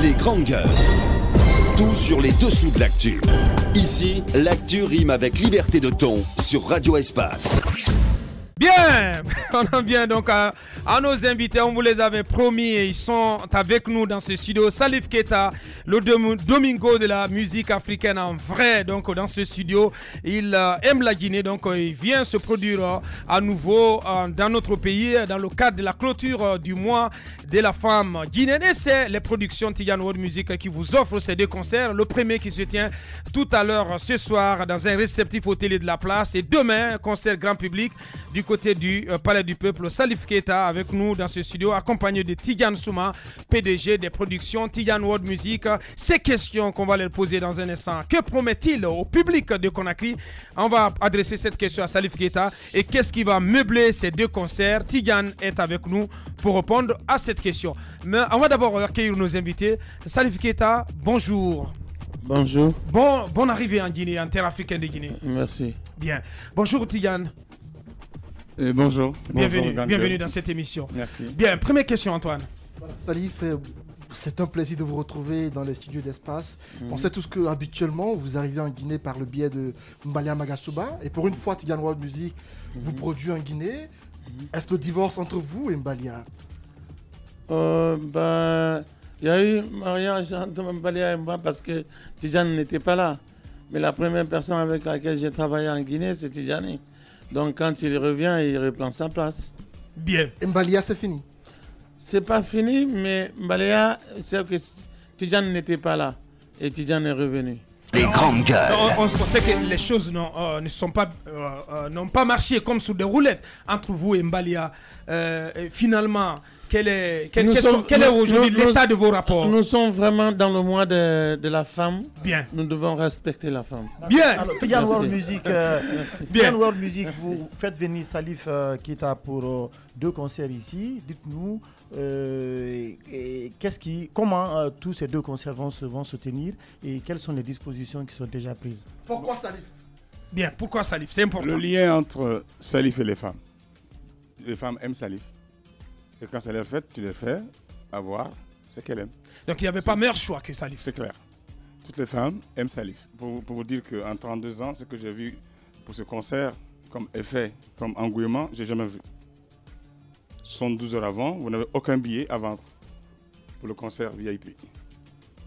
Les grandes gueules. Tout sur les dessous de l'actu. Ici, l'actu rime avec liberté de ton sur Radio Espace. Bien, on en vient donc à nos invités, on vous les avait promis et ils sont avec nous dans ce studio. Salif Keita, le Domingo de la musique africaine en vrai, donc dans ce studio. Il aime la Guinée, donc il vient se produire à nouveau dans notre pays dans le cadre de la clôture du mois de la femme guinéenne. Et c'est les productions Tidiane World Music qui vous offrent ces deux concerts. Le premier qui se tient tout à l'heure ce soir dans un réceptif hôtelier de la place et demain, concert grand public du côté du Palais du Peuple. Salif Keita avec nous dans ce studio, accompagné de Tidiane Souma, PDG des productions Tidiane World Music. Ces questions qu'on va leur poser dans un instant. Que promet-il au public de Conakry? On va adresser cette question à Salif Keita. Et qu'est-ce qui va meubler ces deux concerts? Tidiane est avec nous pour répondre à cette question. Mais on va d'abord accueillir nos invités. Salif Keita, bonjour. Bonjour. Bonne arrivée en Guinée, en terre africaine de Guinée. Merci. Bien. Bonjour Tidiane. Bonjour. Bienvenue dans cette émission. Merci. Bien, première question Antoine. Voilà, Salif, c'est un plaisir de vous retrouver dans les studios d'Espace. On sait tous que habituellement vous arrivez en Guinée par le biais de Mbalia Magasuba. Et pour une fois, Tidiane World Music vous produit en Guinée. Est-ce le divorce entre vous et Mbalia? Il y a eu mariage entre Mbalia et moi parce que Tidiane n'était pas là. Mais la première personne avec laquelle j'ai travaillé en Guinée, c'est Tidiane. Donc quand il revient, il reprend sa place. Bien. Et Mbalia, c'est fini? C'est pas fini, mais Mbalia, c'est que Tidiane n'était pas là. Et Tidiane est revenu. Les grandes gueules. On sait que les choses n'ont pas marché comme sous des roulettes entre vous et Mbalia. Finalement, quel est aujourd'hui l'état de vos rapports? Nous sommes vraiment dans le mois de la femme. Bien. Nous devons respecter la femme. Bien. Alors, Tidiane World Music, Bien. World Music, vous faites venir Salif Keita pour deux concerts ici. Dites-nous comment tous ces deux concerts vont se tenir et quelles sont les dispositions qui sont déjà prises. Pourquoi Salif? Bien, pourquoi Salif? C'est important. Le lien entre Salif et les femmes. Les femmes aiment Salif. Et quand ça leur fait, tu les fais avoir ce qu'elles aiment. Donc il n'y avait pas meilleur choix que Salif. C'est clair. Toutes les femmes aiment Salif. Pour vous dire qu'en 32 ans, ce que j'ai vu pour ce concert, comme effet, comme engouement, je n'ai jamais vu. 72 heures avant, vous n'avez aucun billet à vendre pour le concert VIP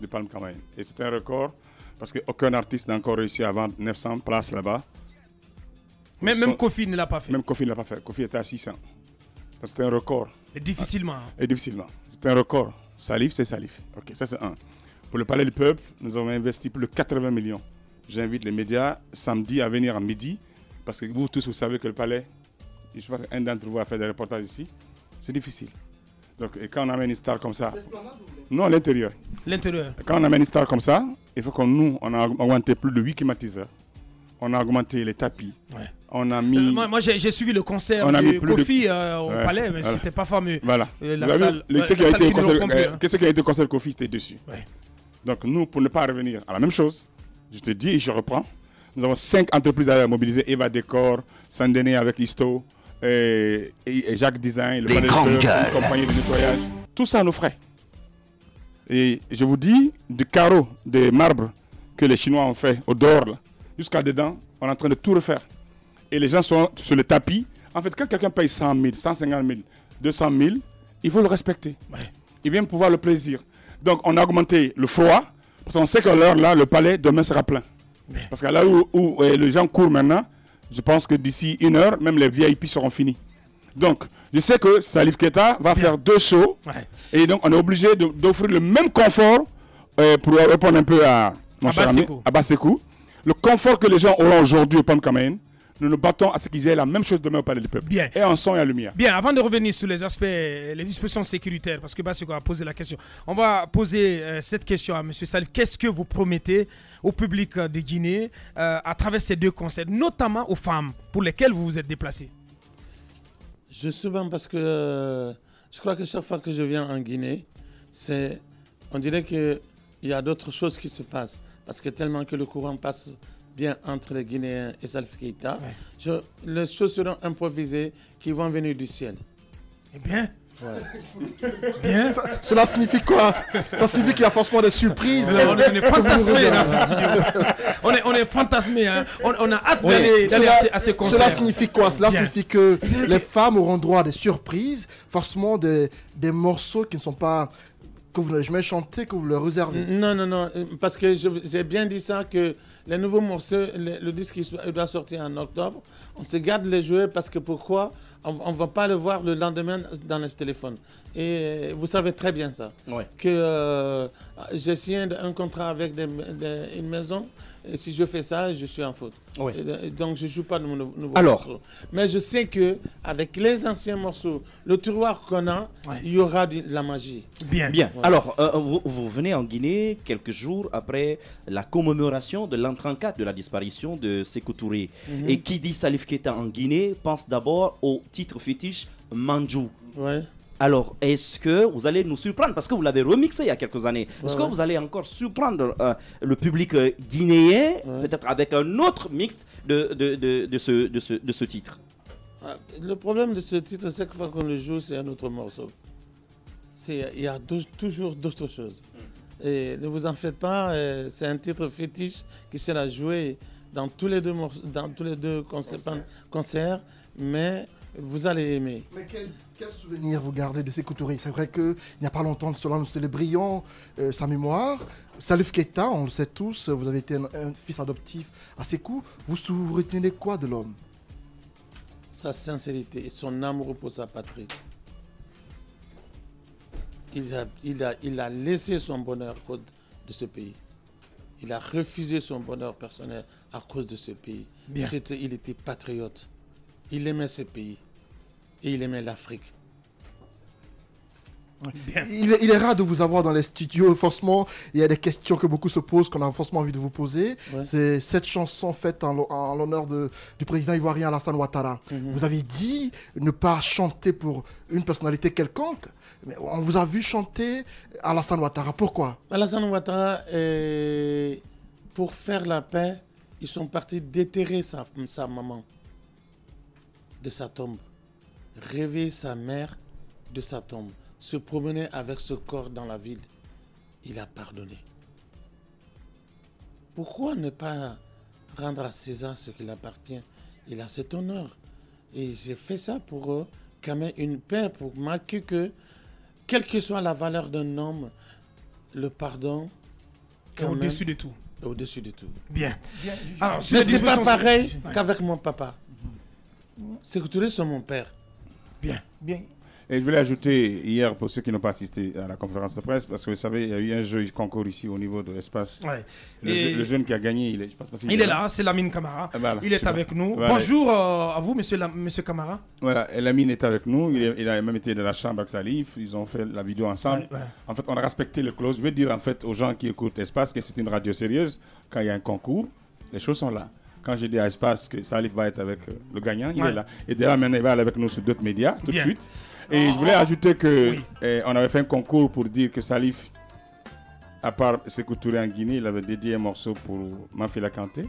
de Palm Camaïn. Et c'est un record parce qu'aucun artiste n'a encore réussi à vendre 900 places là-bas. Même Kofi ne l'a pas fait. Même Kofi ne l'a pas fait. Kofi était à 600. C'est un record. Et difficilement. Et difficilement. C'est un record. Salif, c'est Salif. Ok, ça c'est un. Pour le Palais du Peuple, nous avons investi plus de 80 millions. J'invite les médias samedi à venir à midi, parce que vous tous, vous savez que le Palais, je pense qu'un d'entre vous a fait des reportages ici, c'est difficile. Donc, et quand on amène une star comme ça, non, à l'intérieur. L'intérieur. Quand on amène une star comme ça, il faut qu'on on a augmenté plus de 8 climatiseurs. On a augmenté les tapis. Ouais. On a mis. Moi j'ai suivi le concert de Kofi au Palais, mais c'était pas fameux. Voilà. La salle, ce qui a été au concert de Kofi était dessus. Ouais. Donc nous, pour ne pas revenir à la même chose, je te dis et je reprends, nous avons 5 entreprises à mobiliser. Eva Décor, Saint-Denis avec Isto, et Jacques Design, le Palais de compagnie de nettoyage. Tout ça nous frais. Et je vous dis, du carreau, des marbres que les Chinois ont fait au dehors, là, jusqu'à dedans, on est en train de tout refaire. Et les gens sont sur le tapis. En fait, quand quelqu'un paye 100 000, 150 000, 200 000, il faut le respecter. Ouais. Il vient pour voir le plaisir. Donc, on a augmenté le froid, parce qu'on sait que l'heure là, le palais, demain sera plein. Ouais. Parce que là où les gens courent maintenant, je pense que d'ici 1 heure, même les VIP seront finis. Donc, je sais que Salif Keita va faire 2 shows. Ouais. Et donc, on est obligé d'offrir le même confort pour répondre un peu à mon cher ami, à Bassekou. Le confort que les gens auront aujourd'hui au Palm Camaïn, nous nous battons à ce qu'ils aient la même chose demain au Palais du Peuple. Bien. Et en son et en lumière. Bien, avant de revenir sur les aspects, les dispositions sécuritaires, parce que Bassekou a posé la question, on va poser cette question à M. Salif. Qu'est-ce que vous promettez au public de Guinée à travers ces deux concerts, notamment aux femmes pour lesquelles vous vous êtes déplacés? Justement parce que je crois que chaque fois que je viens en Guinée, on dirait qu'il y a d'autres choses qui se passent. Parce que tellement que le courant passe bien entre les Guinéens et Salif Keita, les choses seront improvisées qui vont venir du ciel. Eh bien, Bien. Cela signifie quoi? Ça signifie qu'il y a forcément des surprises. On est fantasmés dans ce studio. On est fantasmés. Hein. On a hâte d'aller à ces concerts. Cela signifie quoi? Cela signifie que les femmes auront droit à des surprises, forcément des morceaux qui ne sont pas... que vous n'avez jamais chanté, que vous leur réservez. Non, parce que j'ai bien dit ça, que les nouveaux morceaux, le disque il doit sortir en octobre. On se garde les jouer parce que pourquoi? On ne va pas le voir le lendemain dans le téléphone. Et vous savez très bien ça. Ouais. Que j'ai signé un contrat avec une maison. Et si je fais ça, je suis en faute. Ouais. Et donc je ne joue pas de nouveaux morceaux. Mais je sais qu'avec les anciens morceaux, le tiroir qu'on a, il y aura de la magie. Bien. Ouais. Alors, vous venez en Guinée quelques jours après la commémoration de l'entrée en 4 de la disparition de Sékou Touré. Et qui dit Salif Keita en Guinée pense d'abord au titre fétiche Mandjou. Ouais. Alors, est-ce que vous allez nous surprendre? Parce que vous l'avez remixé il y a quelques années. Est-ce que vous allez encore surprendre le public guinéen, peut-être avec un autre mix de ce titre? Le problème de ce titre, c'est que fois qu'on le joue, c'est un autre morceau. Il y a toujours d'autres choses. Et ne vous en faites pas, c'est un titre fétiche qui sera joué dans tous les deux concerts, mais vous allez aimer. Mais quel souvenir vous gardez de Sékou Touré? C'est vrai qu'il n'y a pas longtemps de cela, nous célébrions sa mémoire. Salif Keita, on le sait tous, vous avez été un fils adoptif à Sékou. Vous retenez quoi de l'homme? Sa sincérité et son amour pour sa patrie. Il a laissé son bonheur à cause de ce pays. Il a refusé son bonheur personnel à cause de ce pays. Il était patriote. Il aimait ce pays. Et il aimait l'Afrique. Il est rare de vous avoir dans les studios. Forcément, il y a des questions que beaucoup se posent, qu'on a forcément envie de vous poser. Ouais. C'est cette chanson faite en l'honneur du président ivoirien Alassane Ouattara. Vous avez dit ne pas chanter pour une personnalité quelconque. Mais on vous a vu chanter Alassane Ouattara. Pourquoi? Alassane Ouattara, pour faire la paix, ils sont partis déterrer sa maman de sa tombe, rêver sa mère de sa tombe, se promener avec ce corps dans la ville. Il a pardonné. Pourquoi ne pas rendre à César ce qu'il appartient? Il a cet honneur. Et j'ai fait ça pour quand même une paix, pour marquer que, quelle que soit la valeur d'un homme, le pardon est au-dessus de tout. Au-dessus de tout. Bien. Alors, mais c'est pas pareil qu'avec mon papa. Sékou Touré, c'est mon père. Bien. Et je voulais ajouter hier, pour ceux qui n'ont pas assisté à la conférence de presse, parce que vous savez, il y a eu un jeu concours ici au niveau de l'espace. Ouais. Le jeune qui a gagné, il est là, c'est Lamine Camara. Voilà, il est avec nous. Voilà. Bonjour à vous, monsieur Camara. Voilà, Lamine est avec nous. Il a même été de la chambre avec Salif. Ils ont fait la vidéo ensemble. Ouais. En fait, on a respecté le clause. Je veux dire en fait aux gens qui écoutent Espace que c'est une radio sérieuse. Quand il y a un concours, les choses sont là. Quand j'ai dit à Espace que Salif va être avec le gagnant, il est là. Et d'ailleurs, maintenant, il va aller avec nous sur d'autres médias tout de suite. Et je voulais ajouter que on avait fait un concours pour dire que Salif, à part Sékou Touré en Guinée, il avait dédié un morceau pour Mafila Kanté,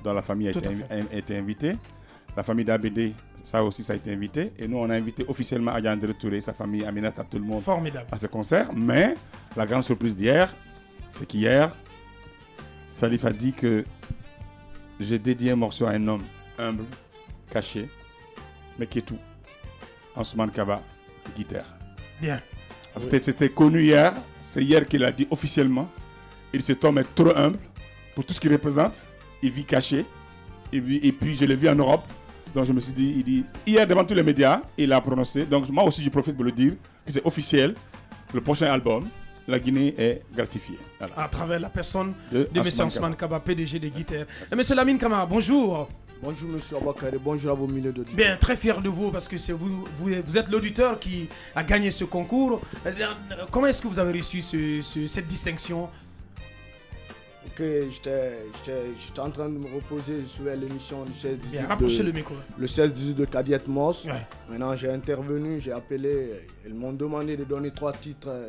dont la famille a été invitée. La famille d'Abédé, ça aussi, ça a été invité. Et nous, on a invité officiellement Adjandre Touré, sa famille, Aminata, tout le monde à ce concert. Mais la grande surprise d'hier, c'est qu'hier, Salif a dit que j'ai dédié un morceau à un homme humble, caché, mais qui est tout. Ousmane Kaba, guitare. Bien. Peut-être c'était connu hier, c'est hier qu'il a dit officiellement. Il dit cet homme est trop humble pour tout ce qu'il représente. Il vit caché. Et puis je l'ai vu en Europe. Donc je me suis dit, il dit, hier devant tous les médias, il a prononcé. Donc moi aussi je profite pour le dire, que c'est officiel. Le prochain album, la Guinée est gratifiée. Voilà. À travers la personne de M. Ousmane Kaba, PDG des guitares. M. Lamine Camara, bonjour. Bonjour M. Abakari, bonjour à vos milliers d'auditeurs. Bien, très fier de vous parce que c'est vous êtes l'auditeur qui a gagné ce concours. Comment est-ce que vous avez reçu cette distinction? Ok, j'étais en train de me reposer sur l'émission du 16-18 rapprochez le micro. Le 16-18 de Kadiet Moss. Ouais. Maintenant j'ai intervenu, j'ai appelé, ils m'ont demandé de donner 3 titres,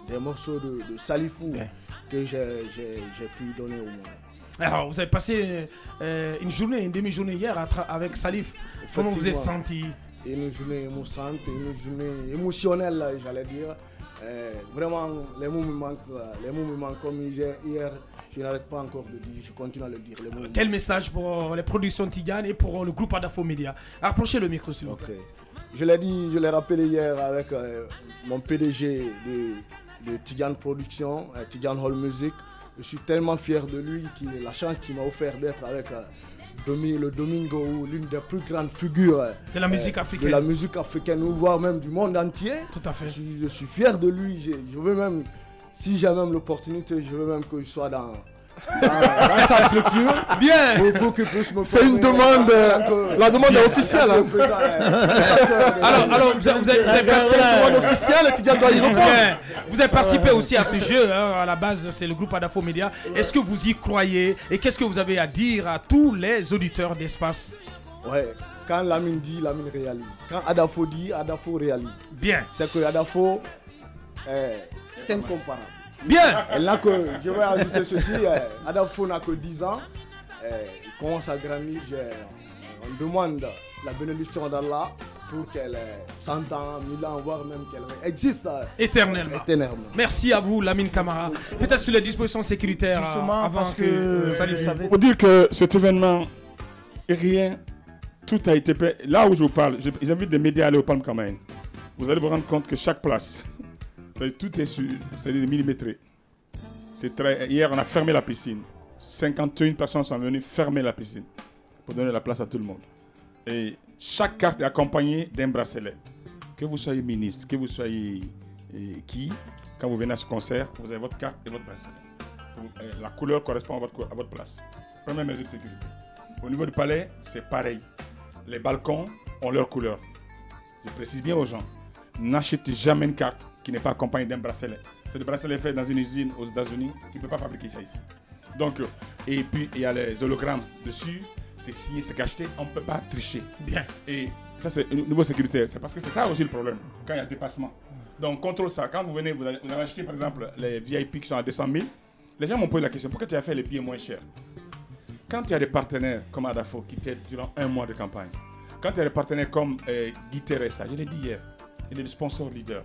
des morceaux de Salifou que j'ai pu donner au monde. Alors, vous avez passé une demi-journée hier avec Salif. Comment vous êtes senti? une journée émouvante, une journée émotionnelle, j'allais dire. Vraiment, les mots me manquent comme hier. Je n'arrête pas encore de dire, je continue à le dire. Quel message pour les productions Tidiane et pour le groupe Adafo Media? Approchez le micro s'il vous plaît. Je l'ai dit, je l'ai rappelé hier avec mon PDG de Tidiane Production, Tidiane Hall Music. Je suis tellement fier de lui, la chance qu'il m'a offert d'être avec le Domingo, l'une des plus grandes figures de la musique africaine. De la musique africaine, voire même du monde entier. Tout à fait. Je suis fier de lui. Je veux même, si j'ai même l'opportunité, je veux même qu'il soit dans sa structure. Bien. Pour qu'il puisse me C'est une demande. La demande est officielle. Alors, vous avez Vous avez participé aussi à ce jeu. À la base, c'est le groupe Adafo Media. Est-ce que vous y croyez? Et qu'est-ce que vous avez à dire à tous les auditeurs d'Espace? Ouais. Quand Lamine dit, Lamine réalise. Quand Adafo dit, Adafo réalise. Bien. C'est que Adafo est incomparable. Bien. Je vais ajouter ceci. Adafo n'a que 10 ans. Il commence à grandir. On demande la bénédiction d'Allah pour qu'elle ait 100 ans, 1000 ans, voire même qu'elle existe éternellement. Merci à vous, Lamine Camara. Peut-être sur les dispositions sécuritaires. Justement, avant parce que Salif. Pour dire que cet événement, rien, tout a été fait. Là où je vous parle, j'invite des médias à aller au Palm Camaïn. Vous allez vous rendre compte que chaque place, tout est millimétré. Hier, on a fermé la piscine. 51 personnes sont venues fermer la piscine pour donner la place à tout le monde. Et chaque carte est accompagnée d'un bracelet. Que vous soyez ministre, que vous soyez quand vous venez à ce concert, vous avez votre carte et votre bracelet. La couleur correspond à votre place. Première mesure de sécurité. Au niveau du palais, c'est pareil. Les balcons ont leur couleur. Je précise bien aux gens, n'achetez jamais une carte qui n'est pas accompagnée d'un bracelet. C'est des bracelets faits dans une usine aux États-Unis. Tu ne peux pas fabriquer ça ici. Donc, et puis il y a les hologrammes dessus. C'est signé, c'est cacheté. On ne peut pas tricher. Bien. Et ça, c'est au niveau sécuritaire. C'est parce que c'est ça aussi le problème, quand il y a dépassement. Donc, contrôle ça. Quand vous venez, vous avez acheté par exemple les VIP qui sont à 200 000. Les gens m'ont posé la question, pourquoi tu as fait les billets moins chers? Quand il y a des partenaires comme Adafo qui t'aident durant un mois de campagne, quand il y a des partenaires comme Guy Teresa, je l'ai dit hier, il est le sponsor leader.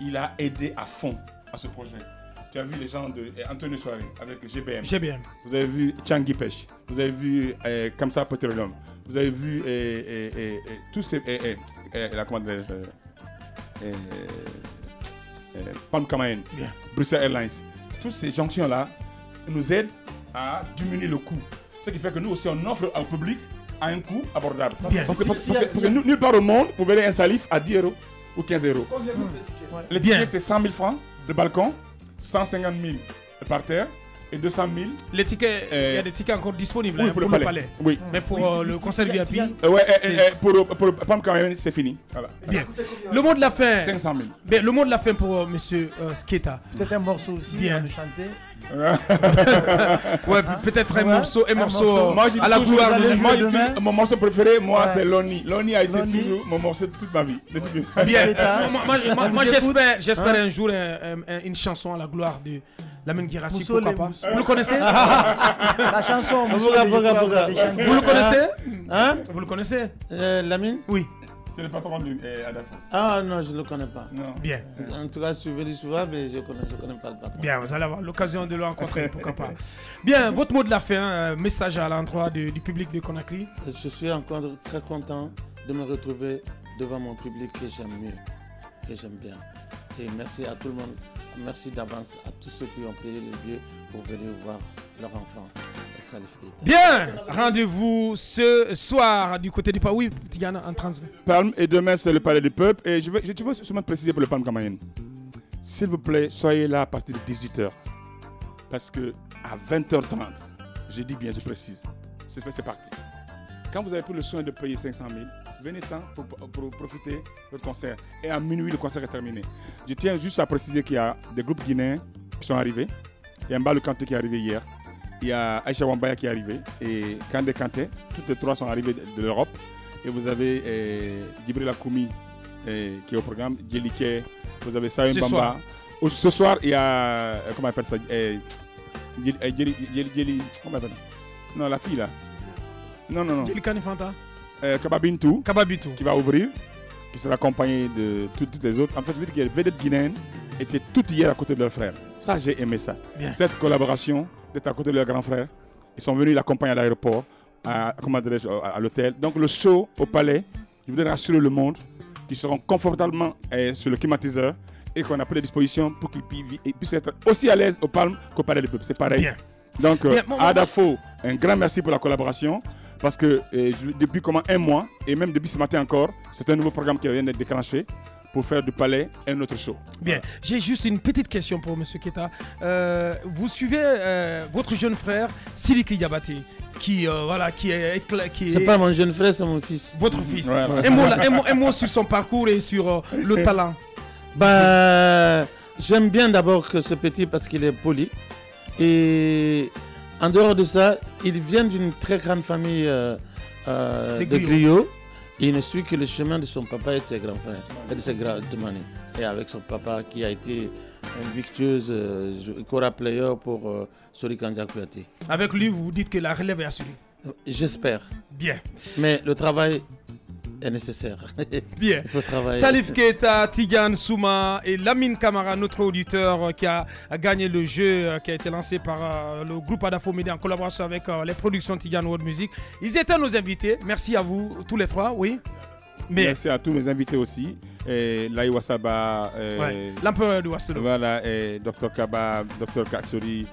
Il a aidé à fond à ce projet. Tu as vu les gens de Antonio Soare avec GBM. Vous avez vu Changi Pêche. Vous avez vu Kamsa Petroleum. Vous avez vu tous ces... la commande Palm Camaïn, Bruxelles Airlines. Toutes ces jonctions-là nous aident à diminuer le coût. Ce qui fait que nous aussi, on offre au public à un coût abordable. Parce que nulle part au monde, vous verrez un Salif à 10 € ou 15 €. Combien coûte les tickets? Les tickets, c'est 100 000 francs, le balcon, 150 000 le parterre et 200 000. Les tickets, il y a des tickets encore disponibles pour le palais. Oui. Mais pour le concert VIP, pour Palm Camaïn, c'est fini. Voilà. Bien. Le mot de la fin. 500 000. Bien, le mot de la fin pour Monsieur Sketa. Peut-être un morceau aussi, bien de chanter. Ouais, peut-être un morceau moi, à la gloire de mon morceau préféré, moi, c'est Loni. Loni a été toujours mon morceau de toute ma vie. Bien. Moi, j'espère un jour une chanson à la gloire de Lamine Guirassy, pourquoi pas. Vous le connaissez? La chanson, vous le connaissez? Hein? Vous le connaissez? Lamine? Oui. C'est le patron d'Adafo. Ah non, je ne le connais pas. Non. Bien. En tout cas, je suis venu souvent, mais je ne connais pas le patron. Bien, vous allez avoir l'occasion de le rencontrer, pourquoi pas. Bien, votre mot de la fin, message à l'endroit du public de Conakry. Je suis encore très content de me retrouver devant mon public que j'aime mieux, que j'aime bien. Et merci à tout le monde. Merci d'avance à tous ceux qui ont payé le billet pour venir voir leur enfant. Bien, rendez-vous ce soir du côté du Palais. Oui, Tigana en transfert. Palme et demain c'est le Palais du Peuple. Et je veux seulement préciser pour le Palm Camaïn. S'il vous plaît, soyez là à partir de 18h. Parce que à 20h30, je dis bien, je précise, c'est parti. Quand vous avez pris le soin de payer 500 000, venez temps pour profiter de votre concert. Et à minuit, le concert est terminé. Je tiens juste à préciser qu'il y a des groupes guinéens qui sont arrivés. Il y a Mbalou Kanté qui est arrivé hier. Il y a Aïcha Wambaya qui est arrivé. Et Kandé Kanté. Toutes les trois sont arrivés de l'Europe. Et vous avez Djibril Akoumi qui est au programme. Djelike. Vous avez Saïm Bamba. Ce soir, il y a... comment on appelle ça? Djeli, comment on appelle? Non, la fille là. Non. Djeli Kanifanta. Kababintou, qui va ouvrir, qui sera accompagné de toutes les autres. En fait, je veux dire que les vedettes guinéennes étaient toutes hier à côté de leur frère. Ça, j'ai aimé ça. Bien. Cette collaboration, d'être à côté de leur grand frère. Ils sont venus l'accompagner à l'aéroport, à l'hôtel. Donc le show au palais, je voudrais rassurer le monde qu'ils seront confortablement sur le climatiseur et qu'on a pris les dispositions pour qu'ils puissent être aussi à l'aise au Palme qu'au Palais du Peuple. C'est pareil. Bien. Donc, à Adafo, un grand merci pour la collaboration. Parce que depuis un mois, et même depuis ce matin encore, c'est un nouveau programme qui vient d'être déclenché pour faire du palais un autre show. Bien, voilà. J'ai juste une petite question pour M. Keita. Vous suivez votre jeune frère, Sidiki Diabaté, qui est... C'est pas mon jeune frère, c'est mon fils. Votre fils. Ouais. Un mot sur son parcours et sur le talent. J'aime bien d'abord ce petit parce qu'il est poli. Et en dehors de ça, il vient d'une très grande famille de griots. Il ne suit que le chemin de son papa et de ses grands frères, et de ses grands Toumani. Et avec son papa qui a été un victueuse Kora player pour Sorikandia Kouyaté. Avec lui, vous dites que la relève est assurée. J'espère. Bien. Mais le travail est nécessaire. Bien. Il faut travailler. Salif Keita, Tidiane Souma et Lamine Camara, notre auditeur qui a gagné le jeu qui a été lancé par le groupe Adafo Média en collaboration avec les productions Tidiane World Music. Ils étaient nos invités. Merci à vous tous les trois. Oui. Merci à tous mes invités aussi. Laï Wassaba, l'empereur de Wassolo. Voilà, Dr Kaba, Dr Katsuri,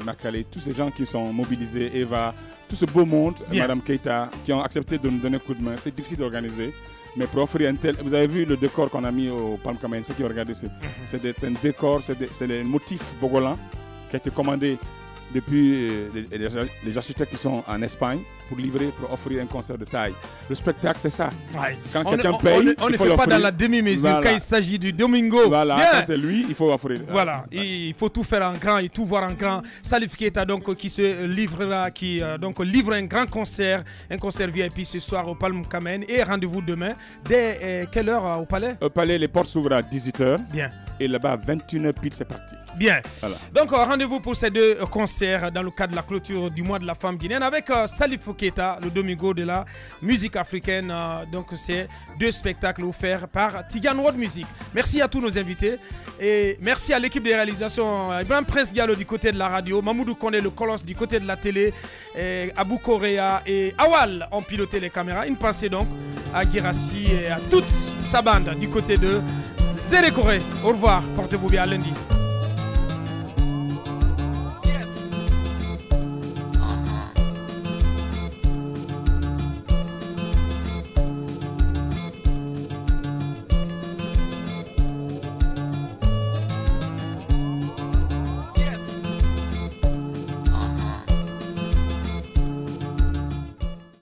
Makale, tous ces gens qui sont mobilisés, Eva, tout ce beau monde, Madame Keita, qui ont accepté de nous donner un coup de main. C'est difficile d'organiser, mais pour offrir un tel... Vous avez vu le décor qu'on a mis au Palm Kamen, ceux qui ont regardé, c'est un décor, c'est le motif bogolan qui a été commandé depuis les architectes qui sont en Espagne pour livrer, pour offrir un concert de taille. Le spectacle, c'est ça. Ouais. Quand quelqu'un paye, on ne fait pas dans la demi-mesure. Voilà. Quand il s'agit du Domingo. Voilà, quand c'est lui, il faut offrir. Voilà, il faut tout faire en grand et tout voir en grand. Salif Keita donc qui se livrera, donc livre un grand concert, un concert VIP ce soir au Palm Kamen et rendez-vous demain. Dès quelle heure au Palais? Au Palais, les portes s'ouvrent à 18h. Bien. Et là-bas, à 21h pile, c'est parti. Bien. Voilà. Donc, rendez-vous pour ces deux concerts dans le cadre de la clôture du mois de la femme guinéenne avec Salif Keita, le Domingo de la musique africaine. Donc, c'est deux spectacles offerts par Tidiane World Music. Merci à tous nos invités. Et merci à l'équipe de réalisation. Ibrahim Prince Diallo du côté de la radio, Mamoudou Kone, le colosse du côté de la télé, Abou Korea et Awal ont piloté les caméras. Une pensée donc à Girassi et à toute sa bande du côté de Zéré Corée. Au revoir, portez-vous bien à lundi.